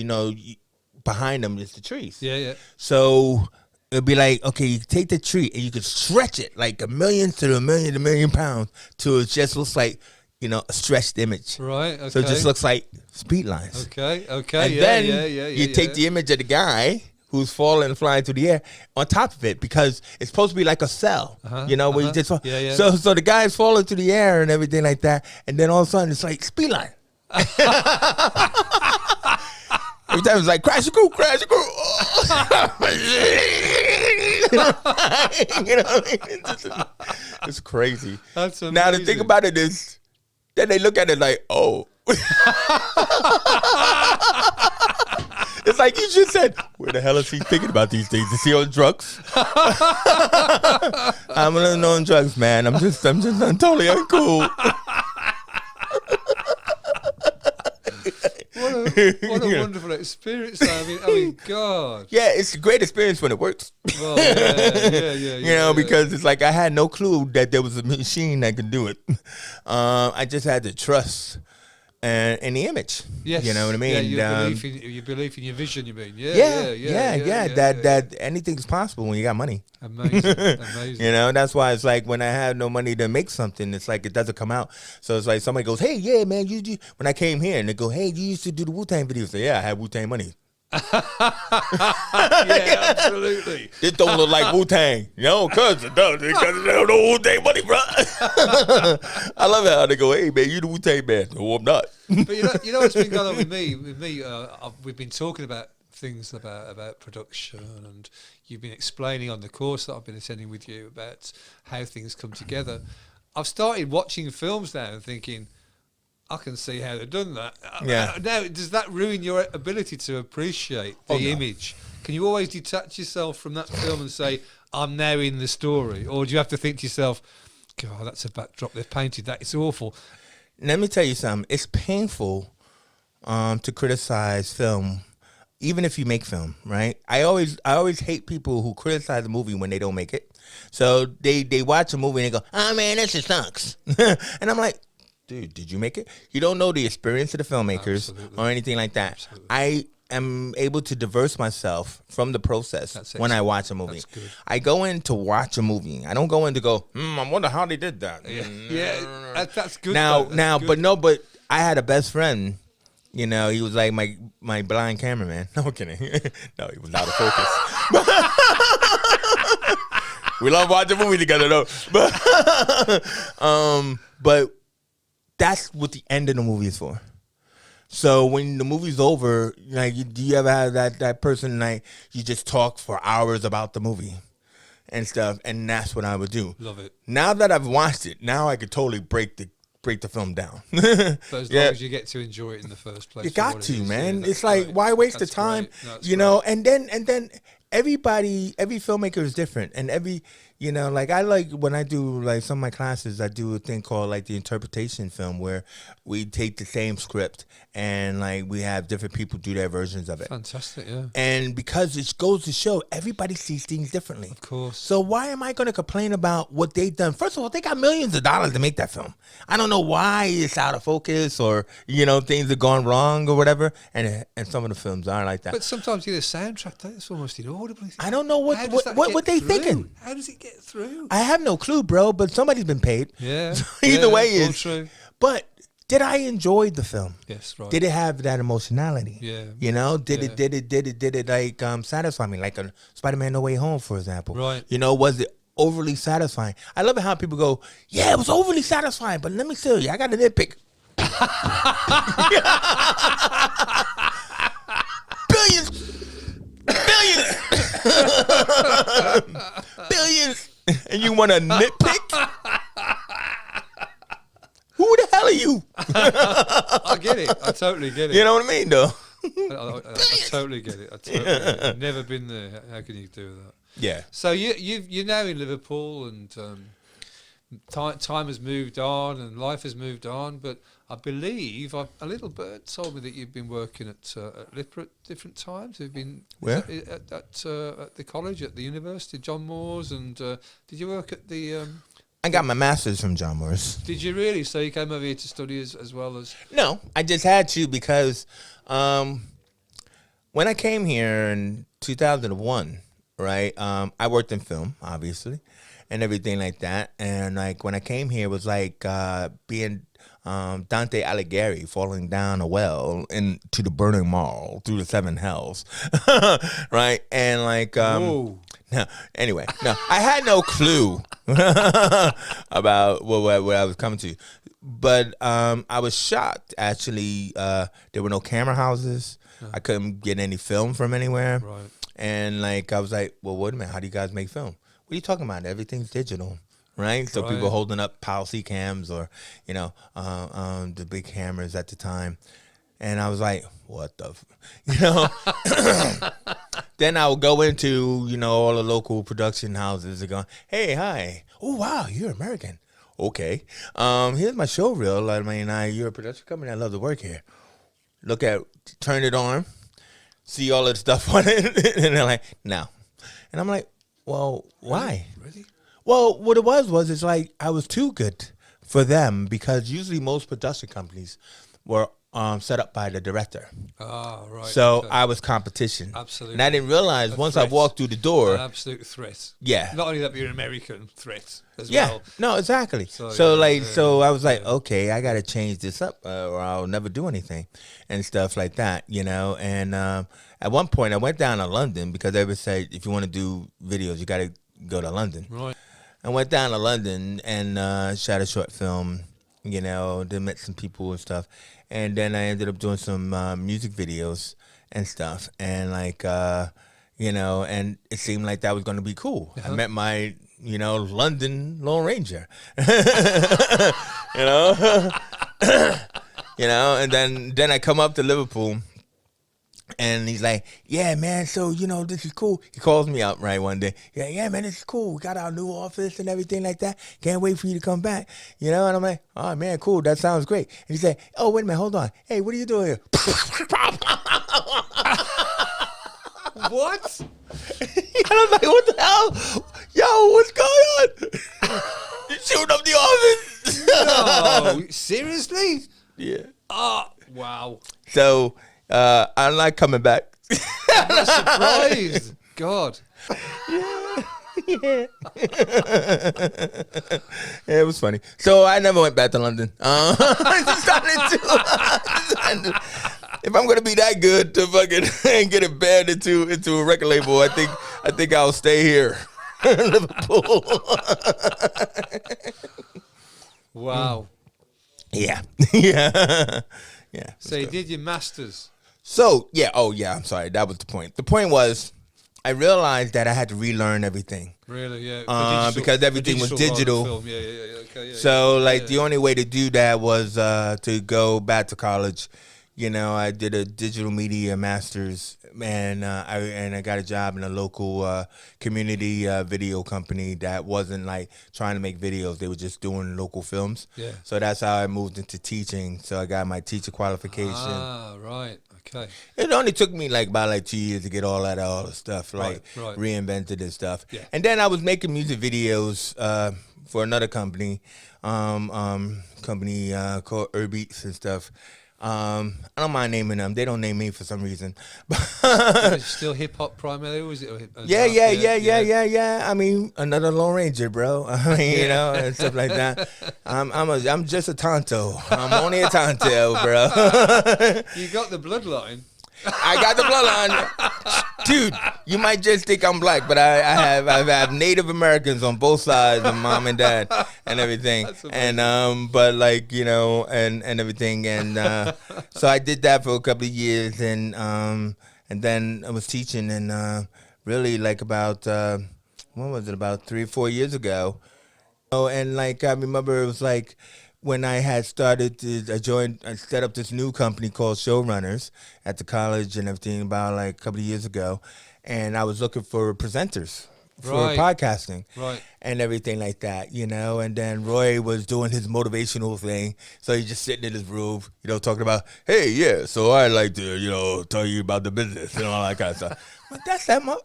behind them is the trees. Yeah. So it'd be okay, you take the tree and you could stretch it a million to a million pounds till it just looks like a stretched image. Right. Okay. So it just looks like speed lines. Okay. And then you take the image of the guy who's falling and flying through the air on top of it because it's supposed to be like a cell, where you just fall. Yeah. So the guy's falling through the air and everything like that, and then all of a sudden it's like speed line. Every time it's like crash the crew. It's crazy. That's amazing. Now the thing about it is, then they look at it like, oh. It's like you just said, where the hell is he thinking about these things? Is he on drugs? I'm not on drugs, man. I'm totally uncool. What a wonderful experience! I mean, God. Yeah, it's a great experience when it works. Well, yeah. Because it's like I had no clue that there was a machine that could do it. I just had to trust in the image. Yes. You know what I mean? Yeah, you believe in your vision, you mean? Yeah. That anything's possible when you got money. Amazing. That's why it's like when I have no money to make something, it's like it doesn't come out. So it's like somebody goes, hey, yeah, man, you when I came here, and they go, hey, you used to do the Wu-Tang videos. So, yeah, I had Wu-Tang money. Yeah, absolutely. This don't look like Wu-Tang. Cuz it does. Because they don't know Wu-Tang money, bro. I love how they go, hey, man, you the Wu-Tang man. No, I'm not. But you know what's been going on with me? We've been talking about things about production, and you've been explaining on the course that I've been attending with you about how things come together. I've started watching films now and thinking, I can see how they've done that. Yeah. Now, does that ruin your ability to appreciate the image? Can you always detach yourself from that film and say, I'm now in the story? Or do you have to think to yourself, God, that's a backdrop they've painted that, it's awful? Let me tell you something. It's painful to criticize film, even if you make film, right? I always hate people who criticize a movie when they don't make it. So they watch a movie and they go, oh, man, this just sucks. And I'm like, dude, did you make it? You don't know the experience of the filmmakers or anything like that. Absolutely. I am able to diverse myself from the process when I watch a movie. I go in to watch a movie. I don't go in to go, I wonder how they did that. Yeah, that's good. But I had a best friend. He was like my blind cameraman. No, I'm kidding. No, he was out of focus. We love watching movies together, though. But that's what the end of the movie is for. So when the movie's over, do you ever have that person, you just talk for hours about the movie and stuff, and that's what I would do. Love it. Now that I've watched it, now I could totally break the film down. But as long as you get to enjoy it in the first place. You got to, man. It's like, why waste the time? And then every filmmaker is different, and I like when I do some of my classes, I do a thing called the interpretation film, where we take the same script and we have different people do their versions of it. Fantastic, yeah. And because it goes to show everybody sees things differently. Of course. So why am I going to complain about what they've done? First of all, they got millions of dollars to make that film. I don't know why it's out of focus or things have gone wrong or whatever. And some of the films are like that. But sometimes you get a soundtrack that's almost inaudible. I don't know what they thinking. How does it get through? I have no clue, bro. But somebody's been paid. Yeah. So either way is true. But did I enjoy the film? Yes, right. Did it have that emotionality? Yeah. Did it satisfy me? Like a Spider-Man No Way Home, for example. Right. Was it overly satisfying? I love it how people go, yeah, it was overly satisfying, but let me tell you, I got a nitpick. Billions. And you want a nitpick? Who the hell are you? I get it. I totally get it. You know what I mean, though? I totally get it. Never been there. How can you do that? Yeah. So you're now in Liverpool, and time has moved on, and life has moved on. But I believe a little bird told me that you've been working at Liverpool at different times. You've been where? At the college, at the university, John Moores, and did you work at the? I got my master's from John Moores. Did you really? So you came over here to study as well as? No, I just had to because when I came here in 2001, right, I worked in film, obviously, and everything like that. And when I came here, it was being Dante Alighieri falling down a well into the burning mall through the seven hells, right? And like, no, anyway, no, I had no clue about what I was coming to, but I was shocked. Actually, there were no camera houses. I couldn't get any film from anywhere, Right. and like I was like, well, wait a minute, how do you guys make film? What are you talking about? Everything's digital. Right, so people holding up policy cams or, the big cameras at the time, and I was like, "What the," Then I would go into all the local production houses and go, "Hey, hi, oh wow, you're American, okay. Here's my show reel. I mean, you're a production company. I love to work here. Turn it on, see all of the stuff on it, and they're like, no, and I'm like, well, why? Really? Well, what it was it's like I was too good for them because usually most production companies were set up by the director. Ah, right. So okay. I was competition. Absolutely. And I didn't realize once I walked through the door. An absolute threat. Yeah. Not only that, but you're an American threat as Yeah. well. No, exactly. So I was like, okay, I got to change this up or I'll never do anything and stuff like that, And at one point I went down to London because they would say, if you want to do videos, you got to go to London. Right. I went down to London and shot a short film, then met some people and stuff. And then I ended up doing some music videos and stuff. And and it seemed like that was going to be cool. I met my, London Lone Ranger, and then I come up to Liverpool. And he's like, yeah, man, so, this is cool. He calls me up, right, one day. Yeah, man, this is cool. We got our new office and everything like that. Can't wait for you to come back. And I'm like, oh, man, cool. That sounds great. And he said, oh, wait a minute, hold on. Hey, what are you doing here? What? And I'm like, what the hell? Yo, what's going on? You shooting up the office? No, seriously? Yeah. Oh, wow. So... I'm not coming back. I'm surprised. God. Yeah, it was funny. So I never went back to London. I decided to. If I'm gonna be that good to fucking and get it banned into a record label, I think I'll stay here in Liverpool. Wow. Yeah. Yeah. Yeah. So you did your masters. So, yeah. Oh, yeah. I'm sorry. That was the point. The point was I realized that I had to relearn everything. Really? Yeah. Because everything was digital. Film. Yeah. Okay, so, the only way to do that was to go back to college. I did a digital media master's, and I got a job in a local community video company that wasn't trying to make videos. They were just doing local films. Yeah. So that's how I moved into teaching. So I got my teacher qualification. Ah, right. Okay. It only took me about 2 years to get all the stuff, reinvented and stuff. Yeah. And then I was making music videos for another company, called Urbeats and stuff. I don't mind naming them. They don't name me for some reason. Is it still hip hop primarily, or is it? Yeah. I mean, another Lone Ranger, bro. I mean, and stuff like that. I'm just a Tonto. I'm only a Tonto, bro. You got the bloodline. I got the bloodline, dude. You might just think I'm black, but I have Native Americans on both sides of mom and dad and everything, and but and everything, and so I did that for a couple of years, and then I was teaching, and really about when was it, about 3 or 4 years ago, and I remember it was when I had started, I set up this new company called Showrunners at the college and everything about a couple of years ago. And I was looking for presenters for podcasting and everything like that, And then Roy was doing his motivational thing. So he's just sitting in his room, talking about, hey, yeah, so I'd like to, tell you about the business and all that kind of stuff. But that's that much.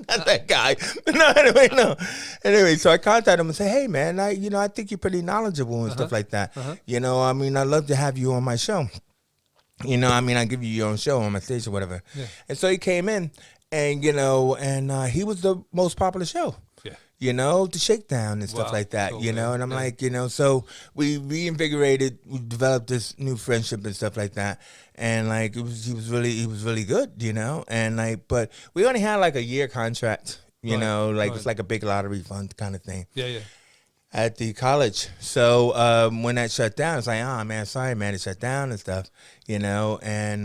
Not that guy. No. Anyway, so I contacted him and said, hey, man, I think you're pretty knowledgeable and stuff like that. I'd love to have you on my show. You know, I mean, I give you your own show on my stage or whatever. Yeah. And so he came in, and you know, and he was the most popular show. Yeah. You know, the shakedown and stuff like that. Cool, you know, and I'm like, you know, so we reinvigorated, we developed this new friendship and stuff like that. And like he was really good. You know, and like, but we only had like a year contract. You know, like it's like a big lottery fund kind of thing. Yeah. At the college. So when that shut down, it's like, oh man, sorry man, it shut down and stuff, you know. And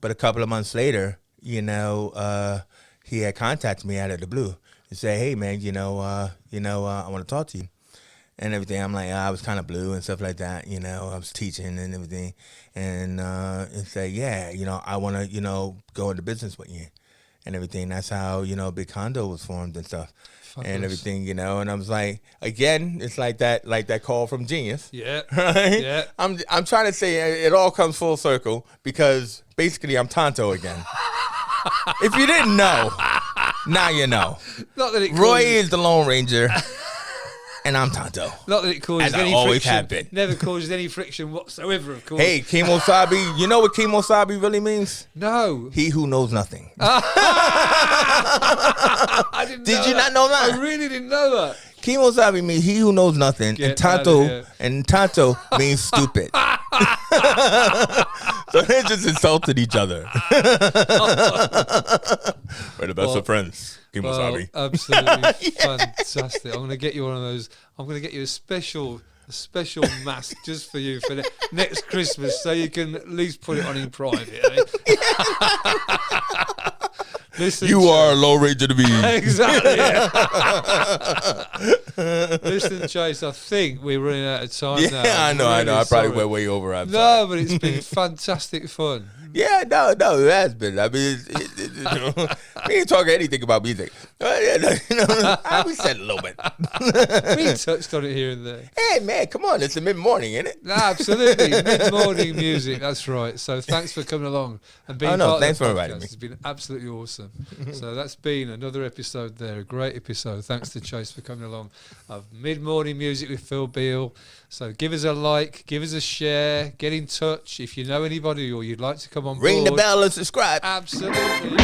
but a couple of months later, you know, he had contacted me out of the blue and say, hey man, I want to talk to you and everything. I'm like, I was kind of blue and stuff like that, you know. I was teaching and everything, and say, yeah, you know, I want to, you know, go into business with you and everything. That's how, you know, Big Condo was formed and stuff. And everything, you know, and I was like, again, it's like that call from Genius. Yeah. Right? Yeah. I'm trying to say it all comes full circle because basically I'm Tonto again. If you didn't know, now you know. Not that it Roy is the Lone Ranger, and I'm Tonto. Not that it causes And I any always friction. have been. Never causes any friction whatsoever, of course. Hey, Kemosabe, you know what Kemosabe really means? No. He who knows nothing. I didn't Did you not know that? I really didn't know that. Kemosabe means he who knows nothing, Get and outta here. Tonto means stupid. So they just insulted each other. We're the best of friends, Kemosabe. Well, absolutely fantastic. I'm going to get you one of those. I'm going to get you a special mask just for you for next Christmas, so you can at least put it on in private. Eh? Listen, You are a low ranger to be. Exactly. Yeah. Listen, Chase, I think we're running out of time now. I know. I probably sorry. went way over. I'm sorry. No, but it's been fantastic fun. Yeah, no, it has been. I mean, we ain't talking anything about music. We said a little bit. We touched on it here and there. Hey, man, come on. It's the mid-morning, isn't it? No, absolutely. Mid-morning music, that's right. So thanks for coming along and being part thanks of the for inviting podcast. me. It's been absolutely awesome. So that's been another episode there, a great episode. Thanks to Chase for coming along of Mid-Morning Music with Phil Beale. So give us a like, give us a share, get in touch if you know anybody or you'd like to come on board. Ring the bell and subscribe. Absolutely.